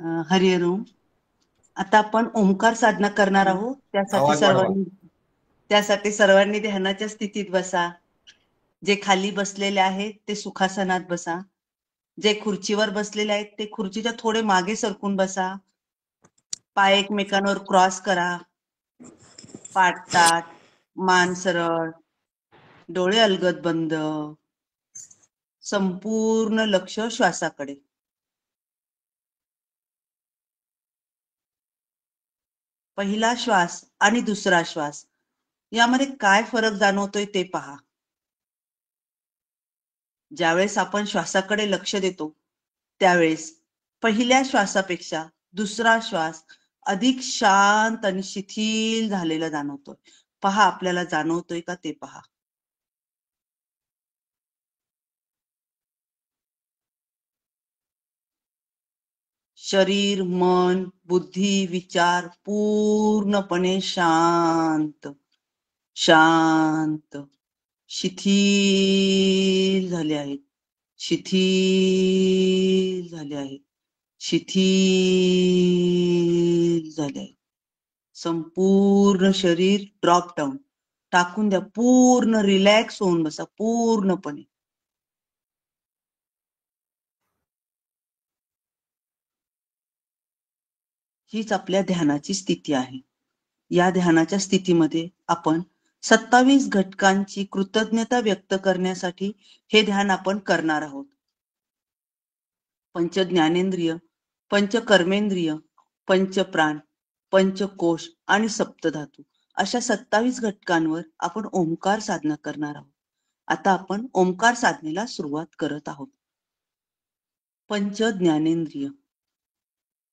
हरिओम. आता आपण ओंकार साधना करणार आहोत. आवाज वाढवा. त्यासाठी सर्वांनी ध्यानाच्या स्थितीत बसा. जे खाली बसलेले आहेत ते सुखासनात बसा. जे खुर्चीवर बसलेले आहेत ते खुर्चीच्या थोडे मागे सरकून बसा. पाय एकमेकांवर क्रॉस करा. पाठ ताठ, मान सरळ, डोळे अलगद बंद, संपूर्ण लक्ष श्वासाकडे. पहिला श्वास आणि दुसरा श्वास यामध्ये काय फरक जाणवतोय ते पहा. ज्यावेळेस आपण श्वासाकडे लक्ष देतो त्यावेळेस पहिल्या श्वासापेक्षा दुसरा श्वास अधिक शांत आणि शिथिल झालेला जाणवतोय. पहा, आपल्याला जाणवतोय का ते पहा. शरीर, मन, बुद्धी, विचार पूर्णपणे शांत शांत शिथिल झाले आहेत. शिथिल झाले आहेत. शिथिल झाले आहे. संपूर्ण शरीर ड्रॉप डाऊन टाकून द्या. पूर्ण रिलॅक्स होऊन बसा पूर्णपणे. हीच आपल्या ध्यानाची स्थिती आहे. या ध्यानाच्या स्थितीमध्ये आपण 27 घटकांची कृतज्ञता व्यक्त करण्यासाठी हे ध्यान आपण करणार आहोत. पंच ज्ञानेंद्रिय, पंच कर्मेंद्रिय, पंचप्राण, पंचकोश आणि सप्तधातू अशा 27 घटकांवर आपण ओंकार साधना करणार आहोत. आता आपण ओंकार साधनेला सुरुवात करत आहोत. पंच ज्ञानेंद्रिय,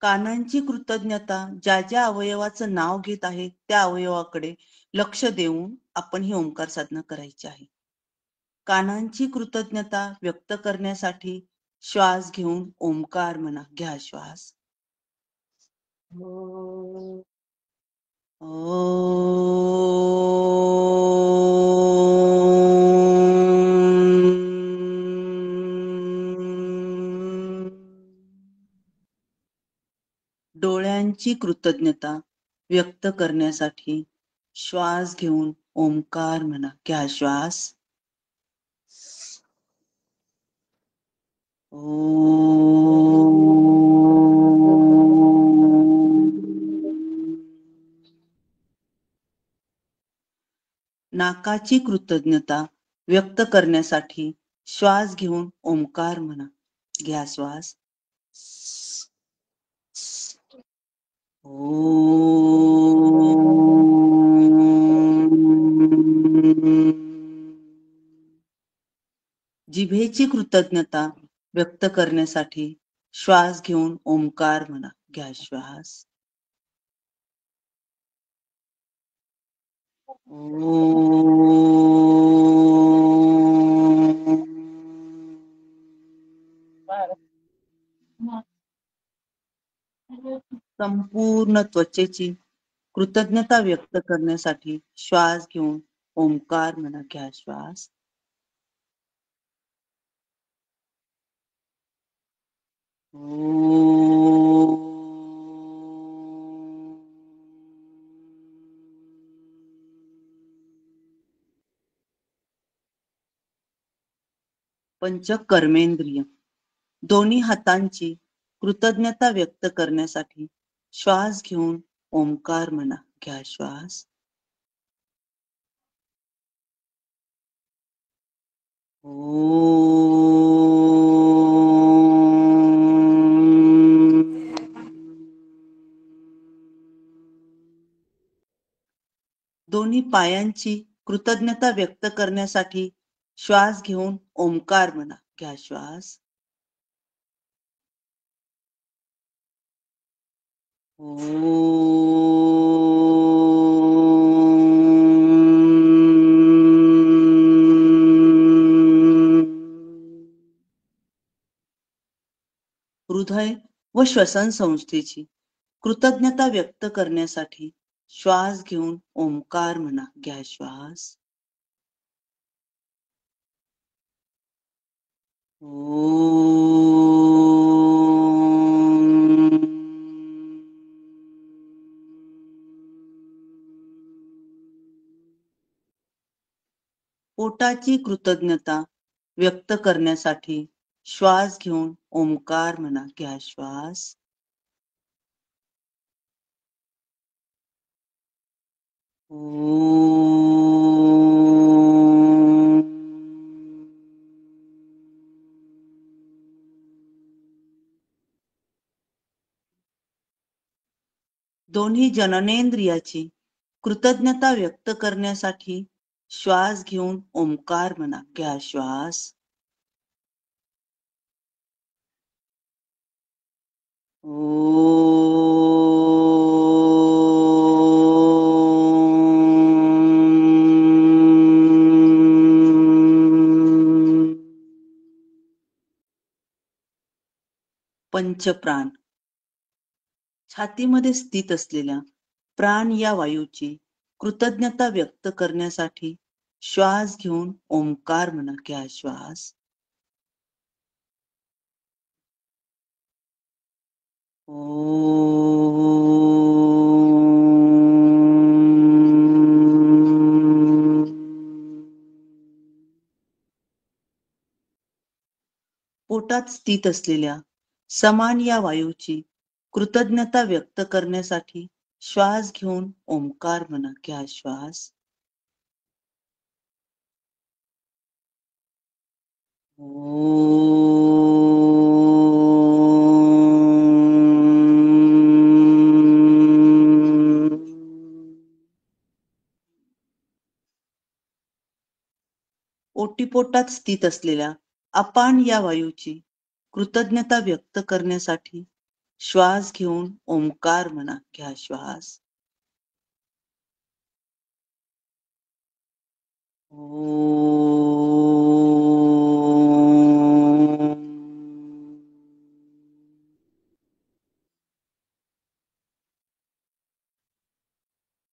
कानांची कृतज्ञता. ज्या ज्या अवयवाचं नाव घेत आहे त्या अवयवाकडे लक्ष देऊन आपण ही ओंकार साधना करायची आहे. कानांची कृतज्ञता व्यक्त करण्यासाठी श्वास घेऊन ओंकार म्हणा. घ्या श्वास. डोळ्यांची कृतज्ञता व्यक्त करण्यासाठी श्वास घेऊन ओंकार म्हणा. घ्या श्वास. नाकाची कृतज्ञता व्यक्त करण्यासाठी श्वास घेऊन ओंकार म्हणा. घ्या श्वास. जिभेची कृतज्ञता व्यक्त करण्यासाठी श्वास घेऊन ओंकार म्हणा. घ्या श्वास. संपूर्ण त्वचेची कृतज्ञता व्यक्त करण्यासाठी श्वास घेऊन ओंकार म्हणा. घ्या श्वास. पंच कर्मेंद्रिय, दोन्ही हातांची कृतज्ञता व्यक्त करण्यासाठी श्वास घेऊन ओंकार म्हणा. घ्या श्वास. दोन्ही पायांची कृतज्ञता व्यक्त करण्यासाठी श्वास घेऊन ओंकार म्हणा. घ्या श्वास. हृदय व श्वसन संस्थेची कृतज्ञता व्यक्त करण्यासाठी श्वास घेऊन ओंकार म्हणा. घ्या श्वास. पोटाची कृतज्ञता व्यक्त करण्यासाठी श्वास घेऊन ओंकार म्हणा. घ्या श्वास. दोन्ही जननेंद्रियाची कृतज्ञता व्यक्त करण्यासाठी श्वास घेऊन ओंकार म्हणा. घ्या श्वास. पंचप्राण. छातीमध्ये स्थित असलेल्या प्राण या वायूची कृतज्ञता व्यक्त करण्यासाठी श्वास घेऊन ओंकार म्हणा. घ्या श्वास. पोटात स्थित असलेल्या समान या वायूची कृतज्ञता व्यक्त करण्यासाठी श्वास घेऊन ओंकार म्हणा. घ्या श्वास. ओटीपोटात स्थित असलेल्या अपान या वायूची कृतज्ञता व्यक्त करण्यासाठी श्वास घेऊन ओंकार म्हणा. घ्या श्वास.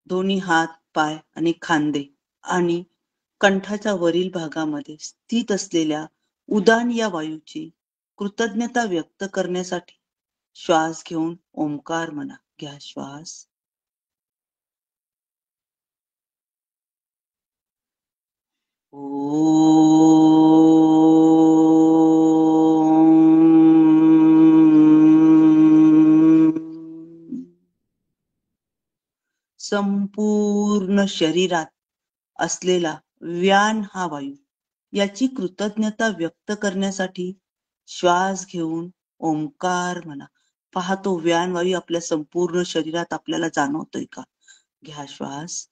दोन्ही हात, पाय आणि खांदे आणि कंठाच्या वरील भागामध्ये स्थित असलेल्या उदान या वायूची कृतज्ञता व्यक्त करण्यासाठी श्वास घेऊन ओंकार म्हणा. घ्या श्वास. संपूर्ण शरीरात असलेला व्यान हा वायू याची कृतज्ञता व्यक्त करण्यासाठी श्वास घेऊन ओंकार म्हणा. पहा, तो व्यान वायू आपल्या संपूर्ण शरीरात आपल्याला जाणवतोय का? घ्या श्वास.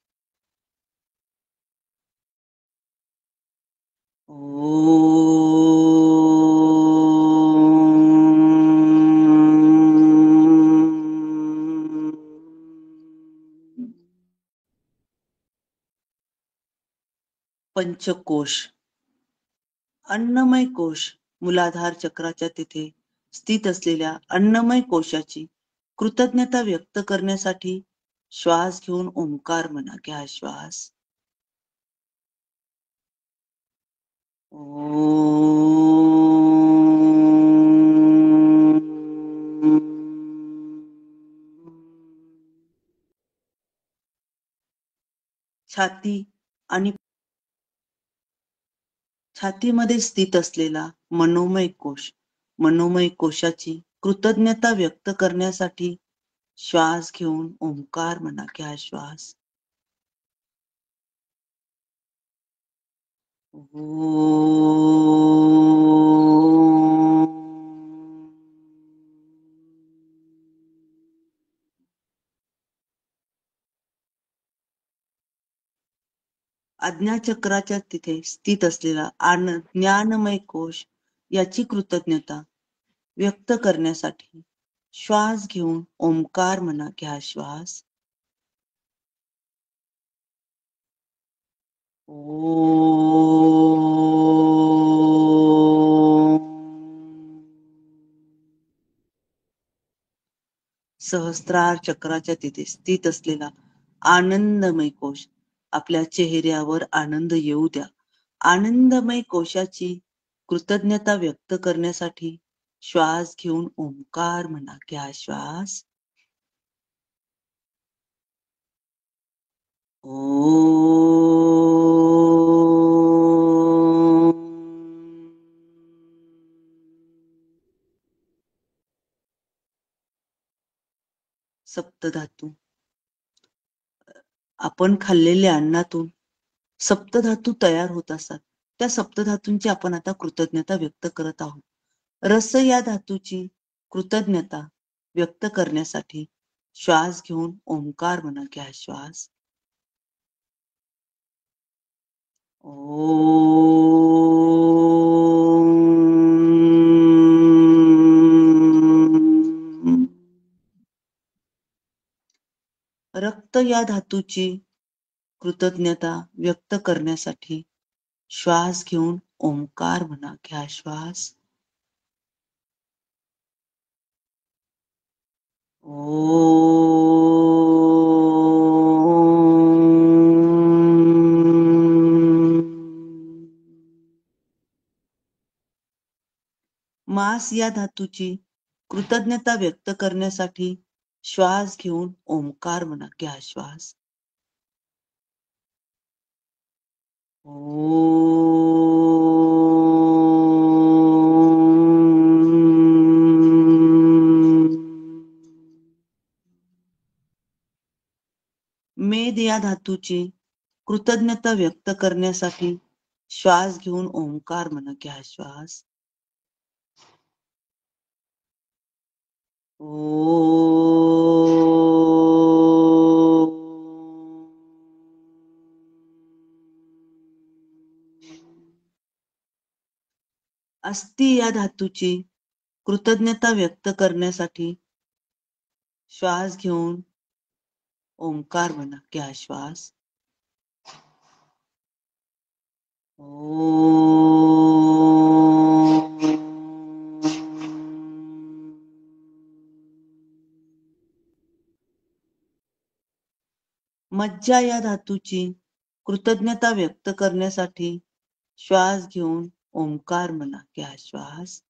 पंचकोश. अन्नमय कोश मूलाधार चक्राच्या तिथे स्थित असलेल्या अन्नमय कोशाची कृतज्ञता व्यक्त करण्यासाठी श्वास घेऊन ओंकार म्हणा. घ्या श्वास. छाती आणि छातीमध्ये स्थित असलेला मनोमय कोश, मनोमय कोशाची कृतज्ञता व्यक्त करण्यासाठी श्वास घेऊन ओंकार म्हणा. घ्या श्वास. आज्ञाचक्राच्या तिथे स्थित असलेला ज्ञानमय कोश याची कृतज्ञता व्यक्त करण्यासाठी श्वास घेऊन ओंकार म्हणा. घ्या श्वास. सहस्त्रार चक्राच्या तिथे स्थित असलेला आनंदमय कोश, आपल्या चेहऱ्यावर आनंद येऊ द्या. आनंदमय कोशाची कृतज्ञता व्यक्त करण्यासाठी श्वास घेऊन ओंकार म्हणा. घ्या श्वास. सप्तधातू. आपण खाल्लेल्या अन्नातून सप्तधातू तयार होत असतात. त्या सप्तधातूंची आपण आता कृतज्ञता व्यक्त करत आहोत. रस या धातूची कृतज्ञता व्यक्त करण्यासाठी श्वास घेऊन ओंकार म्हणा. घ्या श्वास. रक्त या धातूची कृतज्ञता व्यक्त करण्यासाठी श्वास घेऊन ओंकार म्हणा. घ्या श्वास. मास या धातूची कृतज्ञता व्यक्त करण्यासाठी श्वास घेऊन ओंकार म्हणा. घ्या श्वास. मेद या धातूची कृतज्ञता व्यक्त करण्यासाठी श्वास घेऊन ओंकार म्हणा. घ्या श्वास. अस्ति या धातूची कृतज्ञता व्यक्त करण्यासाठी श्वास घेऊन ओंकार म्हणा. घ्या श्वास. मज्जा या धातूची कृतज्ञता व्यक्त करण्यासाठी श्वास घेऊन ओंकार म्हणा. घ्या श्वास.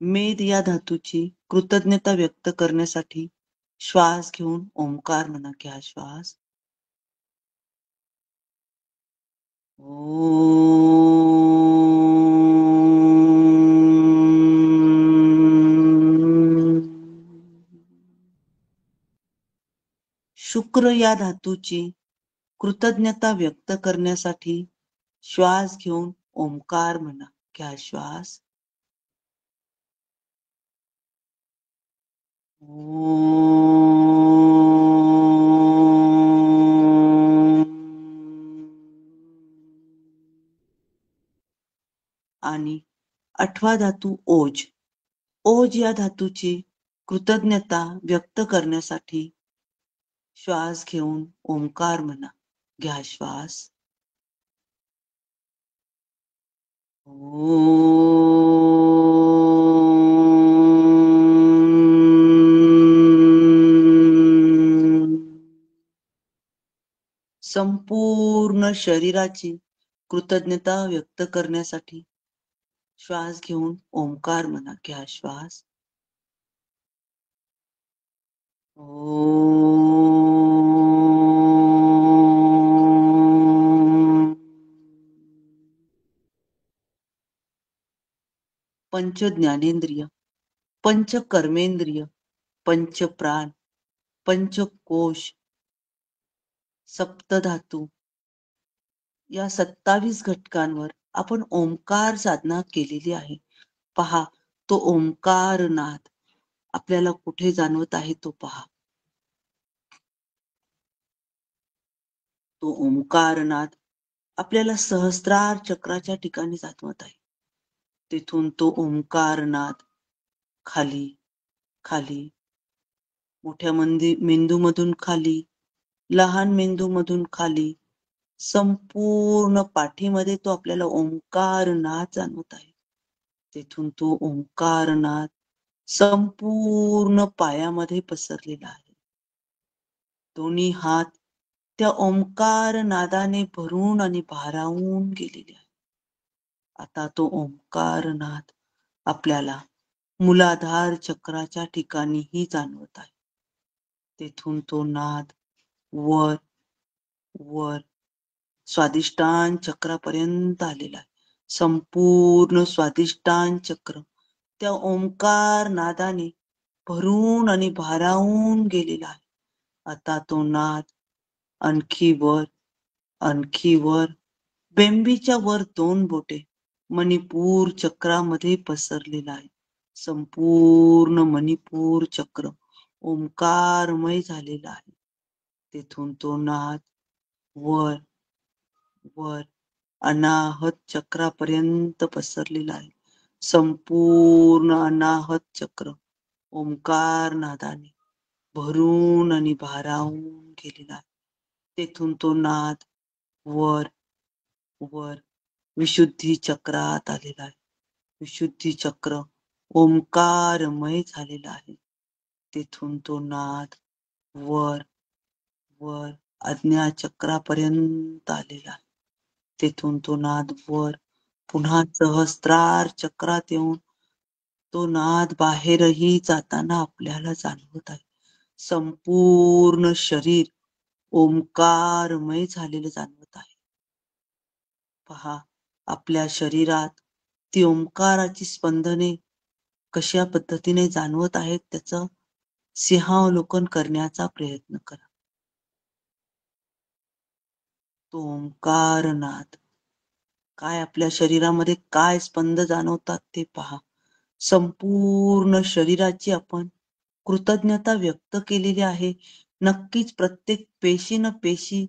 मेद या धातूची कृतज्ञता व्यक्त करण्यासाठी श्वास घेऊन ओंकार म्हणा. घ्या श्वास. शुक्र या धातूची कृतज्ञता व्यक्त करण्यासाठी श्वास घेऊन ओंकार म्हणा. घ्या श्वास. आणि 8वा धातू ओज. ओज या धातूची कृतज्ञता व्यक्त करण्यासाठी श्वास घेऊन ओंकार म्हणा. घ्या श्वास. संपूर्ण शरीराची कृतज्ञता व्यक्त करण्यासाठी श्वास घेऊन ओंकार म्हणा. घ्या श्वास. पंच ज्ञानेंद्रिय, पंच कर्मेंद्रिय, पंच प्राण, पंचकोश, सप्तधातू या 27 घटकांवर आपण ओंकार साधना केलेली आहे. पहा, तो ओंकारनाद आपल्याला कुठे जाणवत आहे तो पहा. तो ओंकारनाद आपल्याला सहस्त्रार चक्राच्या ठिकाणी जाणवत आहे. तिथून तो ओंकारनाद खाली खाली मोठ्या मेंदूमधून खाली, लहान मेंदूमधून खाली, संपूर्ण पाठीमध्ये तो आपल्याला ओंकारनाद जाणवत आहे. तिथून तो ओंकारनाद संपूर्ण पायामध्ये पसरलेला आहे. दोन्ही हात त्या ओंकार नादाने भरून आणि भारावून गेलेले आहे. आता तो ओंकारनाद आपल्याला मूलाधार चक्राच्या ठिकाणीही जाणवत आहे. तेथून तो नाद वर वर स्वादिष्टान चक्रापर्यंत आलेला आहे. संपूर्ण स्वादिष्टान चक्र त्या ओंकार नादाने भरून आणि भारावून गेलेला आहे. आता तो नाद आणखी वर आणखी वर, बेंबीच्या वर 2 बोटे मणिपूर चक्रामध्ये पसरलेला आहे. संपूर्ण मणिपूर चक्र ओंकारमय झालेला आहे. तेथून तो नाद वर वर अनाहत चक्रापर्यंत पसरलेला आहे. संपूर्ण अनाहत चक्र ओंकार नादाने भरून आणि भारावून गेलेला आहे. तेथून तो नाद वर वर विशुद्धी चक्रात आलेला आहे. विशुद्धी चक्र ओंकारमय झालेला आहे. तेथून तो नाद वर वर आज्ञा चक्रापर्यंत आलेला आहे. तेथून तो नाद वर पुन्हा सहस्त्रार चक्रात येऊन तो नाद बाहेरही जाताना आपल्याला जाणवत आहे. संपूर्ण शरीर ओंकारमय झालेलं जाणवत आहे. पहा, आपल्या शरीरात ती ओंकाराची स्पंदने कशा पद्धतीने जाणवत आहेत त्याचं सिंहावलोकन करण्याचा प्रयत्न करा. तो ओंकारनाद काय आपल्या शरीरामध्ये काय स्पंद जाणवतात ते पहा. संपूर्ण शरीराची आपण कृतज्ञता व्यक्त केलेली आहे. नक्कीच प्रत्येक पेशीनं पेशी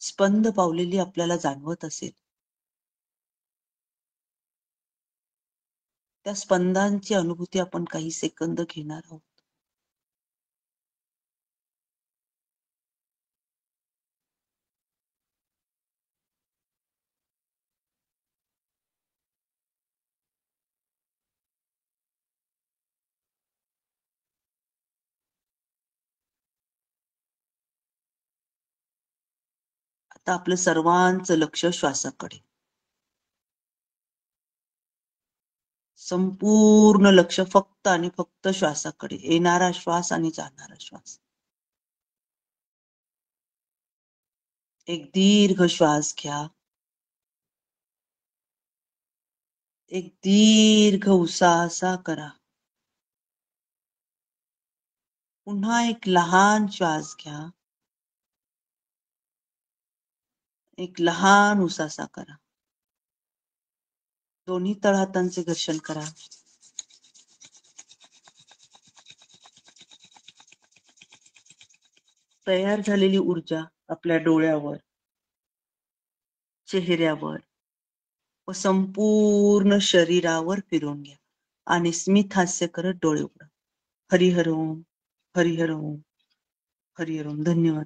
स्पंद पावलेली आपल्याला जाणवत असेल. त्या स्पंदांची अनुभूती आपण काही सेकंद घेणार आहोत. आता आपलं सर्वांचं लक्ष श्वासाकडे. संपूर्ण लक्ष फक्त आणि फक्त श्वासाकडे. येणारा श्वास आणि जाणारा श्वास. एक दीर्घ श्वास घ्या. एक दीर्घ उसासा करा. पुन्हा एक लहान श्वास घ्या. एक लहान उसासा करा. दोन्ही तळहातांचे घर्षण करा. तयार झालेली ऊर्जा आपल्या डोळ्यावर, चेहऱ्यावर व संपूर्ण शरीरावर फिरवून घ्या आणि स्मित हास्य करत डोळे उघडा. हरिहर ओम, हरिहर ओम, हरिहर ओम. धन्यवाद.